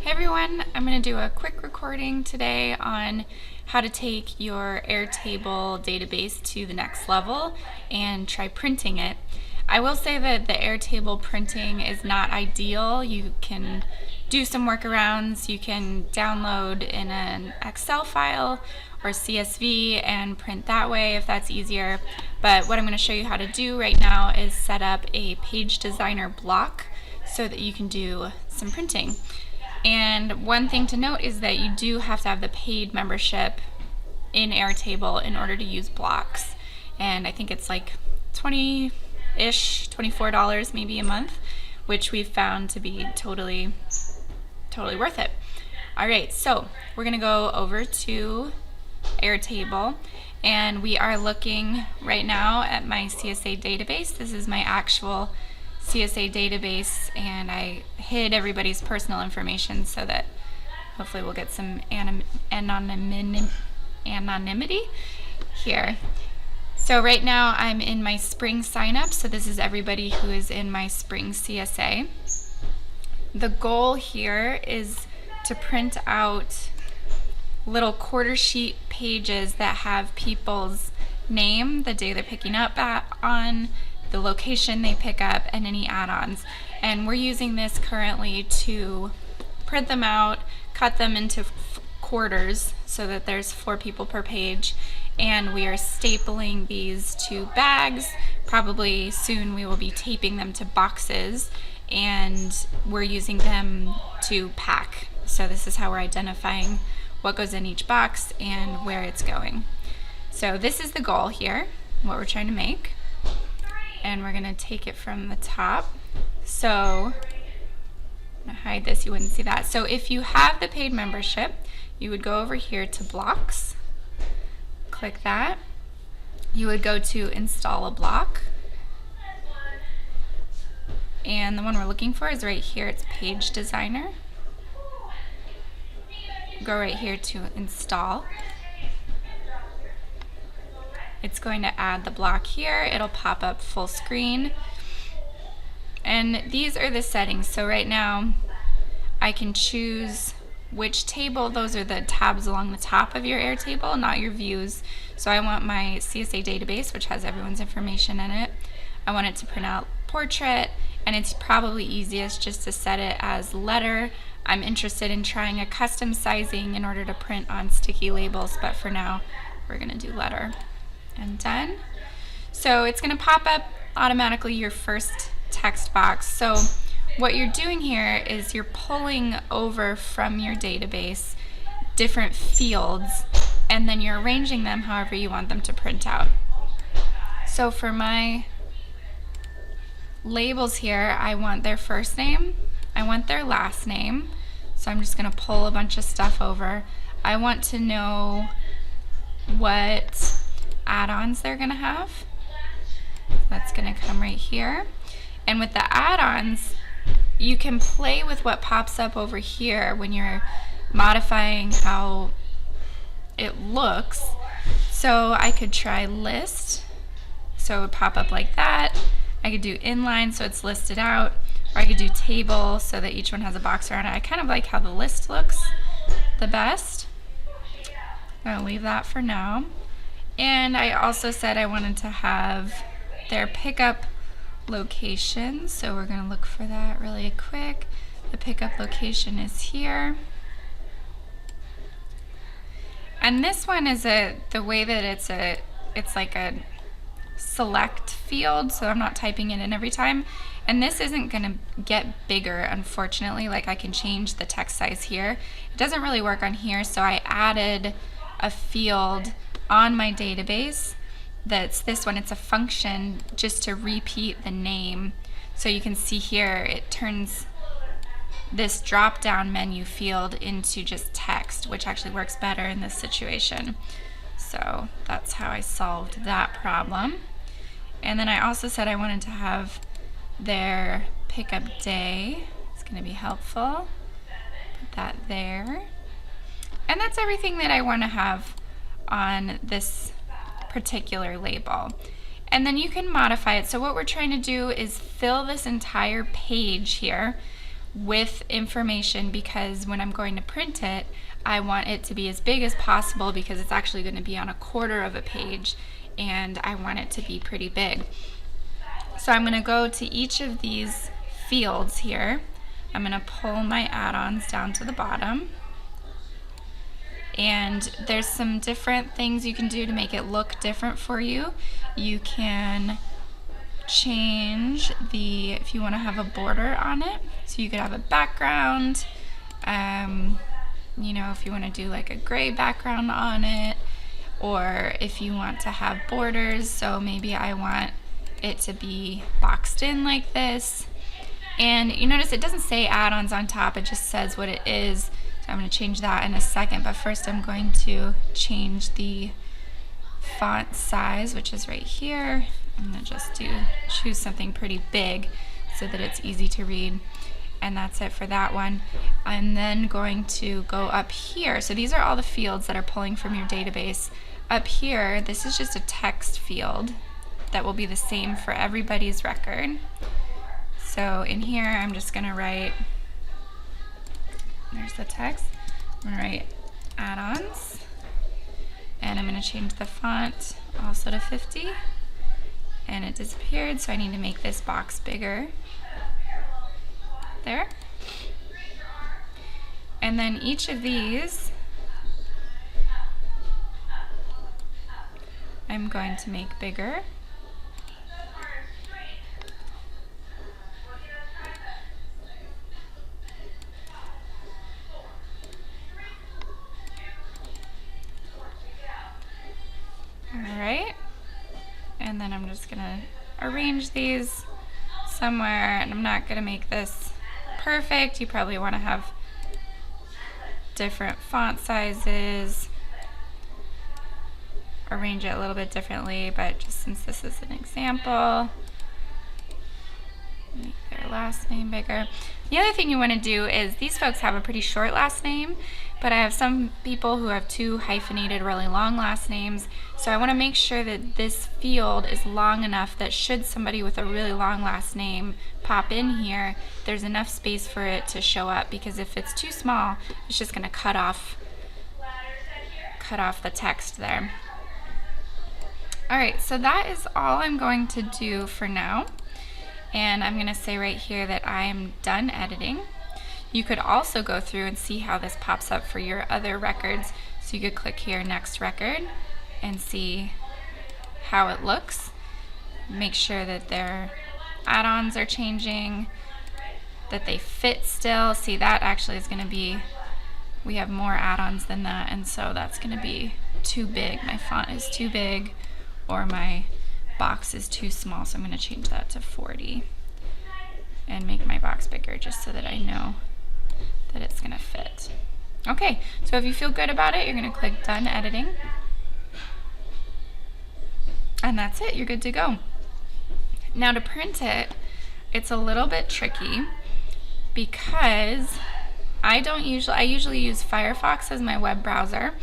Hey everyone, I'm going to do a quick recording today on how to take your Airtable database to the next level and try printing it. I will say that the Airtable printing is not ideal. You can do some workarounds. You can download in an Excel file or CSV and print that way if that's easier. But what I'm going to show you how to do right now is set up a page designer block so that you can do some printing. And one thing to note is that you do have to have the paid membership in Airtable in order to use blocks. And I think it's like $20-ish, $24 maybe a month, which we've found to be totally worth it. All right, so we're gonna go over to Airtable, and we are looking right now at my CSA database. This is my actual CSA database, and I hid everybody's personal information so that hopefully we'll get some anonymity here. So right now I'm in my spring sign up, so this is everybody who is in my spring CSA. The goal here is to print out little quarter sheet pages that have people's name, the day they're picking up on, the location they pick up, and any add-ons. And we're using this currently to print them out, cut them into quarters so that there's 4 people per page, and we are stapling these to bags. Probably soon we will be taping them to boxes, and we're using them to pack. So this is how we're identifying what goes in each box and where it's going. So this is the goal here, what we're trying to make. And we're gonna take it from the top. So I'm gonna hide this, you wouldn't see that. So if you have the paid membership, you would go over here to blocks, click that. You would go to install a block. And the one we're looking for is right here, it's page designer. Go right here to install. It's going to add the block here. It'll pop up full screen. And these are the settings. So right now I can choose which table. Those are the tabs along the top of your Airtable, not your views. So I want my CSA database, which has everyone's information in it. I want it to print out portrait, and it's probably easiest just to set it as letter. I'm interested in trying a custom sizing in order to print on sticky labels, but for now we're gonna do letter. And done. So it's going to pop up automatically your first text box. So what you're doing here is you're pulling over from your database different fields, and then you're arranging them however you want them to print out. So for my labels here, I want their first name, I want their last name, so I'm just going to pull a bunch of stuff over. I want to know what add-ons they're gonna have. That's gonna come right here. And with the add-ons, you can play with what pops up over here when you're modifying how it looks. So I could try list, so it would pop up like that. I could do inline, so it's listed out, or I could do table so that each one has a box around it. I kind of like how the list looks the best. I'm gonna leave that for now. And I also said I wanted to have their pickup location, so we're going to look for that really quick. The pickup location is here. And this one is the way that it's like a select field, so I'm not typing it in every time. And this isn't going to get bigger, unfortunately. Like, I can change the text size here. It doesn't really work on here, so I added a field on my database that's this one. It's a function just to repeat the name. So you can see here it turns this drop down menu field into just text, which actually works better in this situation. So that's how I solved that problem. And then I also said I wanted to have their pickup day. It's going to be helpful. Put that there. And that's everything that I want to have on this particular label. And then you can modify it. So what we're trying to do is fill this entire page here with information, because when I'm going to print it, I want it to be as big as possible because it's actually going to be on a quarter of a page and I want it to be pretty big. So I'm going to go to each of these fields here. I'm going to pull my add-ons down to the bottom. And there's some different things you can do to make it look different for you. You can change if you want to have a border on it. So you could have a background, you know, if you want to do like a gray background on it, or if you want to have borders. So maybe I want it to be boxed in like this. And you notice it doesn't say add-ons on top, it just says what it is. So I'm going to change that in a second, but first I'm going to change the font size, which is right here. I'm going to just choose something pretty big so that it's easy to read. And that's it for that one. I'm then going to go up here. So these are all the fields that are pulling from your database. Up here, this is just a text field that will be the same for everybody's record. So in here, I'm just going to write, there's the text. I'm going to write add-ons. And I'm going to change the font also to 50. And it disappeared, so I need to make this box bigger. There. And then each of these I'm going to make bigger. Alright, and then I'm just going to arrange these somewhere, and I'm not going to make this perfect. You probably want to have different font sizes, arrange it a little bit differently, but just since this is an example, make their last name bigger. The other thing you want to do is, these folks have a pretty short last name, but I have some people who have 2 hyphenated really long last names, so I want to make sure that this field is long enough that should somebody with a really long last name pop in here, there's enough space for it to show up, because if it's too small, it's just going to cut off the text there. Alright, so that is all I'm going to do for now, and I'm going to say right here that I'm done editing. You could also go through and see how this pops up for your other records. So you could click here, next record, and see how it looks. Make sure that their add-ons are changing, that they fit still. See, that actually is going to be, we have more add-ons than that, and so that's going to be too big. My font is too big, or my box is too small, so I'm going to change that to 40 and make my box bigger just so that I know that it's going to fit. Okay, so if you feel good about it, you're going to click Done Editing. And that's it, you're good to go. Now to print it, it's a little bit tricky because I usually use Firefox as my web browser,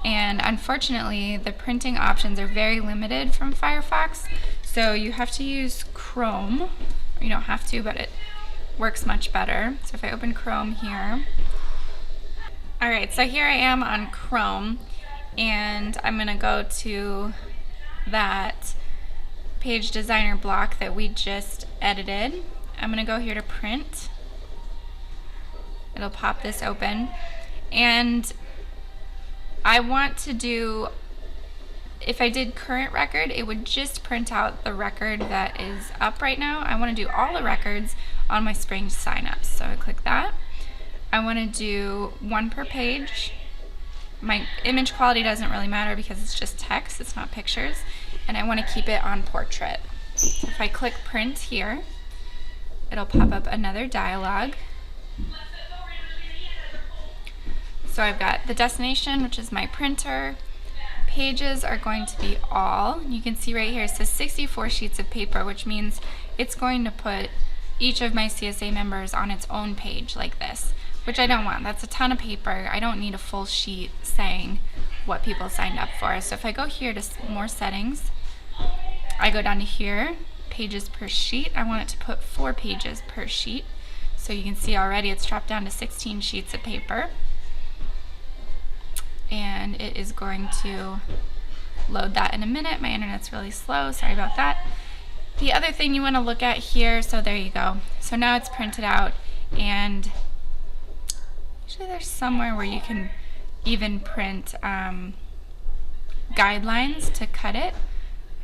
and unfortunately the printing options are very limited from Firefox, so you have to use Chrome. You don't have to, but it works much better. So if I open Chrome here, alright, so here I am on Chrome, and I'm going to go to that page designer block that we just edited. I'm going to go here to print. It'll pop this open, and I want to do, if I did current record, it would just print out the record that is up right now. I want to do all the records on my spring signups. So I click that. I want to do 1 per page. My image quality doesn't really matter because it's just text, it's not pictures. And I want to keep it on portrait. So if I click print here, it'll pop up another dialog. So I've got the destination, which is my printer. Pages are going to be all. You can see right here it says 64 sheets of paper, which means it's going to put each of my CSA members on its own page like this, which I don't want. That's a ton of paper. I don't need a full sheet saying what people signed up for. So if I go here to more settings, I go down to here, pages per sheet. I want it to put 4 pages per sheet. So you can see already it's dropped down to 16 sheets of paper. And it is going to load that in a minute. My internet's really slow, sorry about that. The other thing you want to look at here, so there you go. So now it's printed out, and usually there's somewhere where you can even print guidelines to cut it.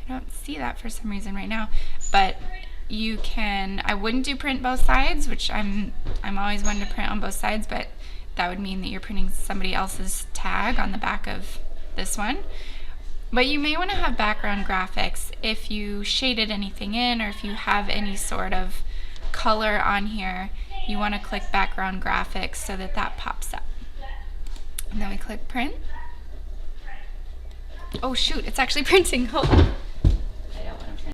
I don't see that for some reason right now, but you can, I wouldn't do print both sides, which I'm always one to print on both sides, but that would mean that you're printing somebody else's tag on the back of this one. But you may want to have background graphics if you shaded anything in, or if you have any sort of color on here, you want to click background graphics so that that pops up. And then we click print. Oh shoot, it's actually printing, hold on. I don't want to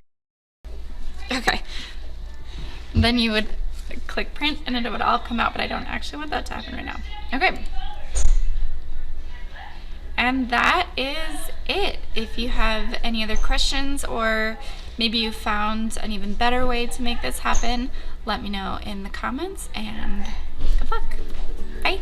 print. Okay. Then you would click print and it would all come out, but I don't actually want that to happen right now. Okay. And that is it. If you have any other questions, or maybe you found an even better way to make this happen, let me know in the comments, and good luck. Bye.